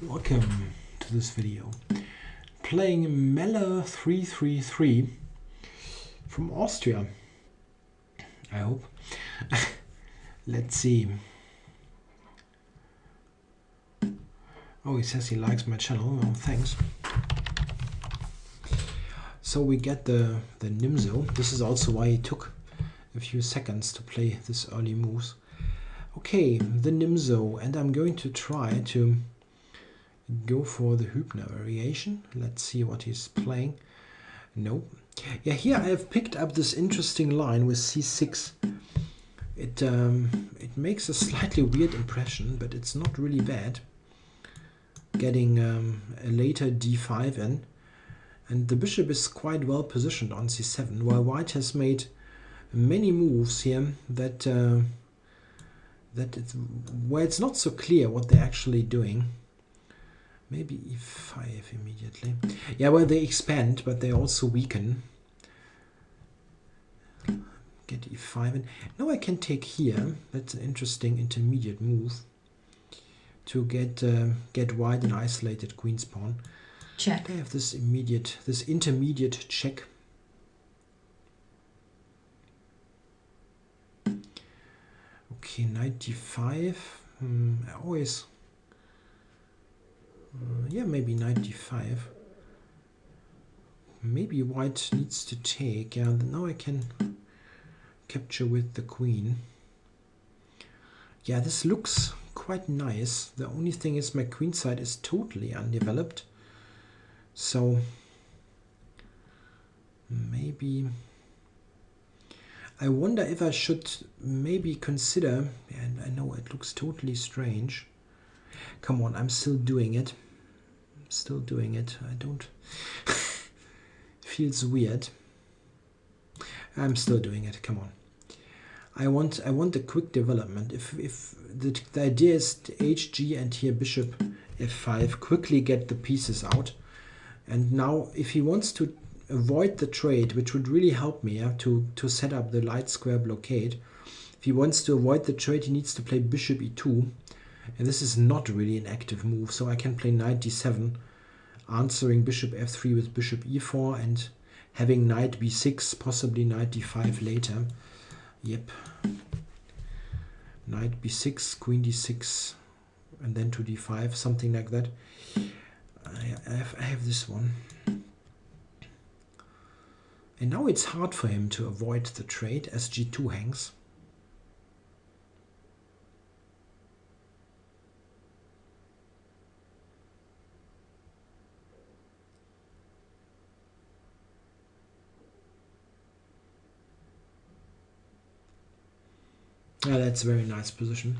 Welcome to this video. Playing Meller333 from Austria, I hope. Let's see. Oh, he says he likes my channel. Oh, thanks. So we get the Nimzo. This is also why it took a few seconds to play this early moves. Okay, the Nimzo, and I'm going to try to go for the Hübner variation. Let's see what he's playing. No. Yeah, here I have picked up this interesting line with c6. It makes a slightly weird impression, but it's not really bad. Getting a later d5 in. And the bishop is quite well positioned on c7, while white has made many moves here that where it's not so clear what they're actually doing. Maybe e5 immediately. Yeah, well, they expand, but they also weaken. Get e5 in. Now I can take here. That's an interesting intermediate move to get white an isolated queen's pawn. Check. I have this intermediate check. Okay, knight d5. I always. Yeah, maybe knight d5. Maybe white needs to take. Yeah, now I can capture with the queen. Yeah, this looks quite nice. The only thing is my queen side is totally undeveloped. So maybe I wonder if I should maybe consider, and I know it looks totally strange. Come on, I'm still doing it. Still doing it. I don't. Feels weird. I'm still doing it. Come on. I want a quick development. If the idea is hg and here bishop f5, quickly get the pieces out. And now, if he wants to avoid the trade, which would really help me to set up the light square blockade. If he wants to avoid the trade, he needs to play bishop e2. And this is not really an active move, so I can play knight d7, answering bishop f3 with bishop e4 and having knight b6, possibly knight d5 later. Yep. Knight b6, queen d6, and then to d5, something like that. I have this one. And now it's hard for him to avoid the trade as g2 hangs. Yeah, that's a very nice position.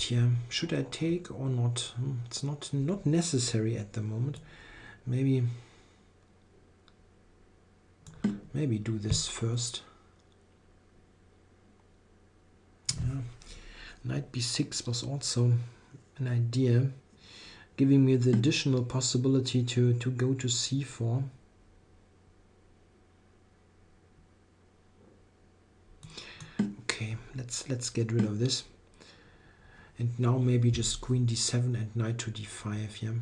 Yeah, should I take or not? It's not necessary at the moment. Maybe do this first. Yeah. Knight b6 was also an idea, giving me the additional possibility to go to c4. Okay, let's get rid of this. And now maybe just queen d7 and knight to d5, yeah.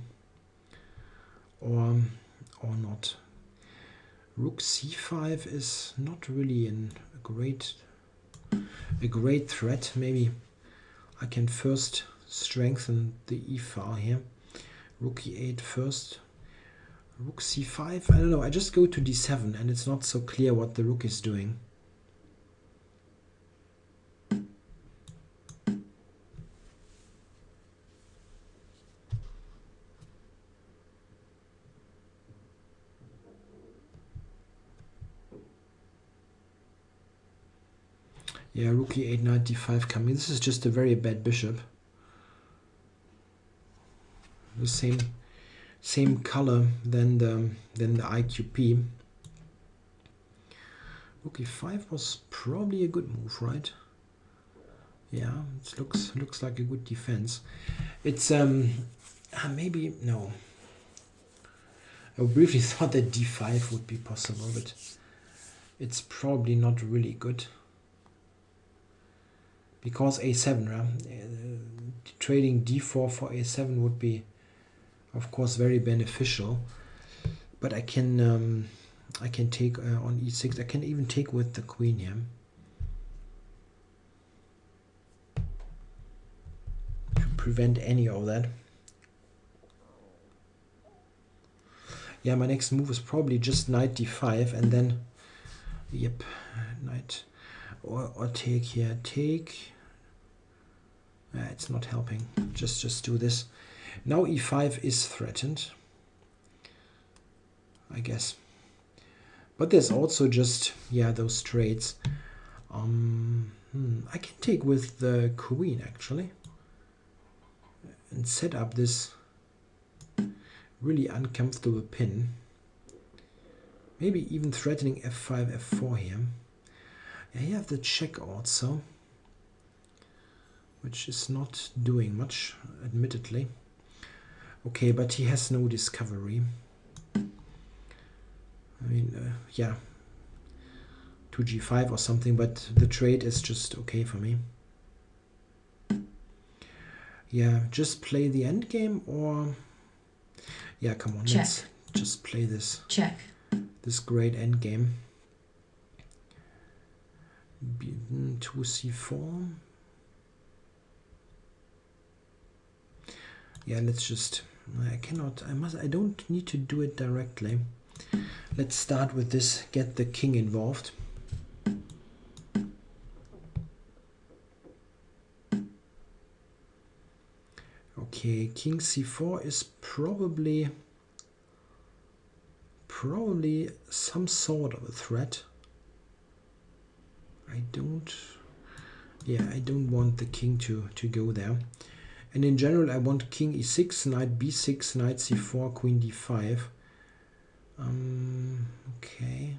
Or not. Rook c5 is not really a great threat. Maybe I can first strengthen the e-file here. Rook e8 first. Rook c5, I don't know, I just go to d7 and it's not so clear what the rook is doing. Yeah, rook e8, knight d5 coming. This is just a very bad bishop. The same color than the IQP. Rook e5 was probably a good move, right? Yeah, it looks like a good defense. It's maybe no. I briefly thought that d5 would be possible, but it's probably not really good. Because a7, trading d4 for a7 would be, of course, very beneficial. But I can take on e6. I can even take with the queen here. To prevent any of that. Yeah, my next move is probably just knight d5 and then, yep, knight, or take here, take. It's not helping. Just do this. Now e5 is threatened, I guess. But there's also just, yeah, those trades. I can take with the queen actually and set up this really uncomfortable pin. Maybe even threatening f5, f4 here. Yeah, you have the check also, which is not doing much, admittedly. Okay, but he has no discovery. I mean, yeah, 2g5 or something, but the trade is just okay for me. Yeah, just play the endgame, or yeah, come on, check. Let's just play this. Check. This great endgame. 2c4. Yeah, let's just. I don't need to do it directly. Let's start with this. Get the king involved. Okay, king c4 is probably some sort of a threat. I don't want the king to go there. And in general, I want king e6, knight b6, knight c4, queen d5. Okay.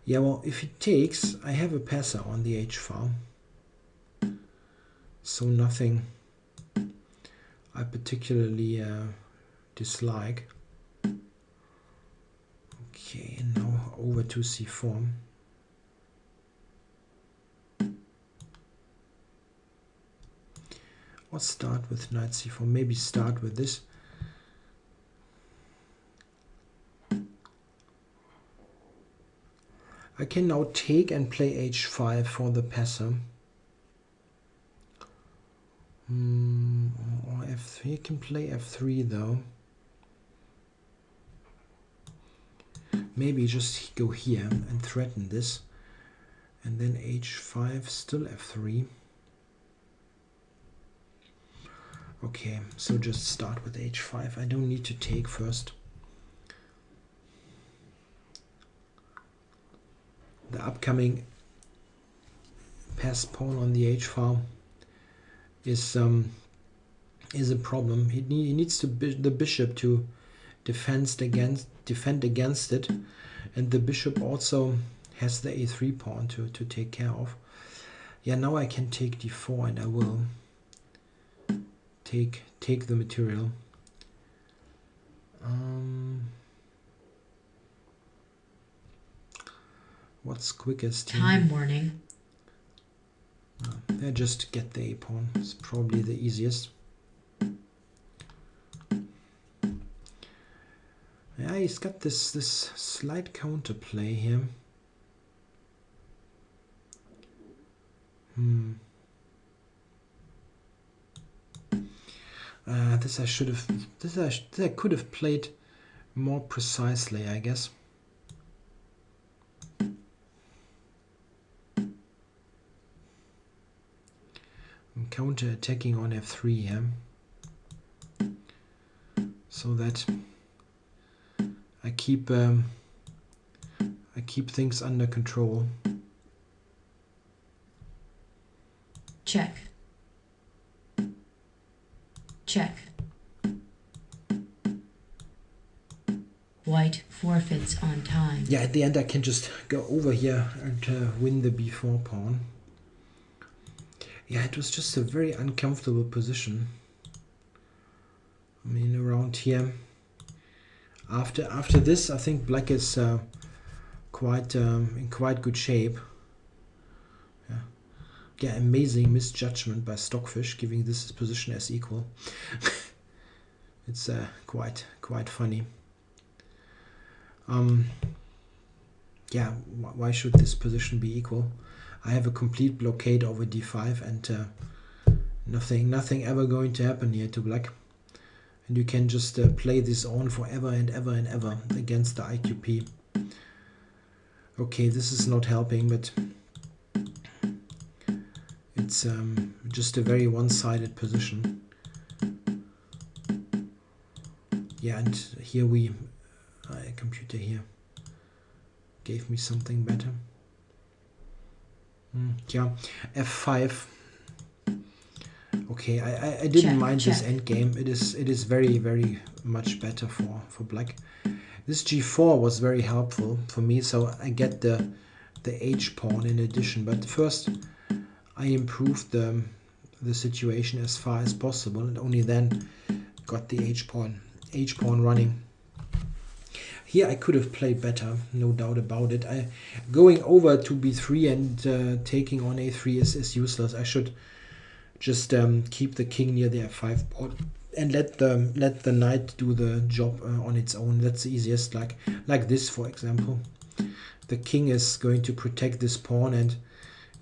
Yeah, well, if he takes, I have a passer on the h-file. So nothing I particularly dislike. Okay, now over to c4. Or start with knight c4. Maybe start with this. I can now take and play h5 for the passer. Or f3. You can play f3 though. Maybe just go here and threaten this. And then h5, still f3. Okay, so just start with h5. I don't need to take first. The upcoming pass pawn on the h-file is a problem. He needs the bishop to defend against it, and the bishop also has the a3 pawn to take care of. Yeah, now I can take d4, and I will take the material. What's quickest here? Time warning. Yeah, just get the a pawn. It's probably the easiest. Yeah, he's got this slight counterplay here. This I could have played more precisely, I guess. I'm counter-attacking on f3 here, so that I keep things under control. Check. Check. White forfeits on time. Yeah, at the end I can just go over here and win the b4 pawn. Yeah, it was just a very uncomfortable position. I mean, around here After this, I think black is quite in quite good shape. Yeah, amazing misjudgment by Stockfish, giving this position as equal. It's quite funny. Yeah, why should this position be equal? I have a complete blockade over d5, and nothing ever going to happen here to black. And you can just play this on forever and ever and ever against the IQP. Okay, this is not helping, but it's just a very one-sided position. Yeah, and here a computer here gave me something better. Yeah, f5. Okay, I didn't mind this endgame. It is very much better for black. This g4 was very helpful for me, so I get the h pawn in addition. But first, I improved the situation as far as possible, and only then got the h pawn running. Here I could have played better, no doubt about it. Going over to b3 and taking on a3 is useless. I should just keep the king near the f5 pawn and let the knight do the job on its own. That's the easiest. Like this, for example. The king is going to protect this pawn, and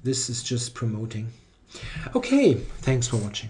this is just promoting. Okay, thanks for watching.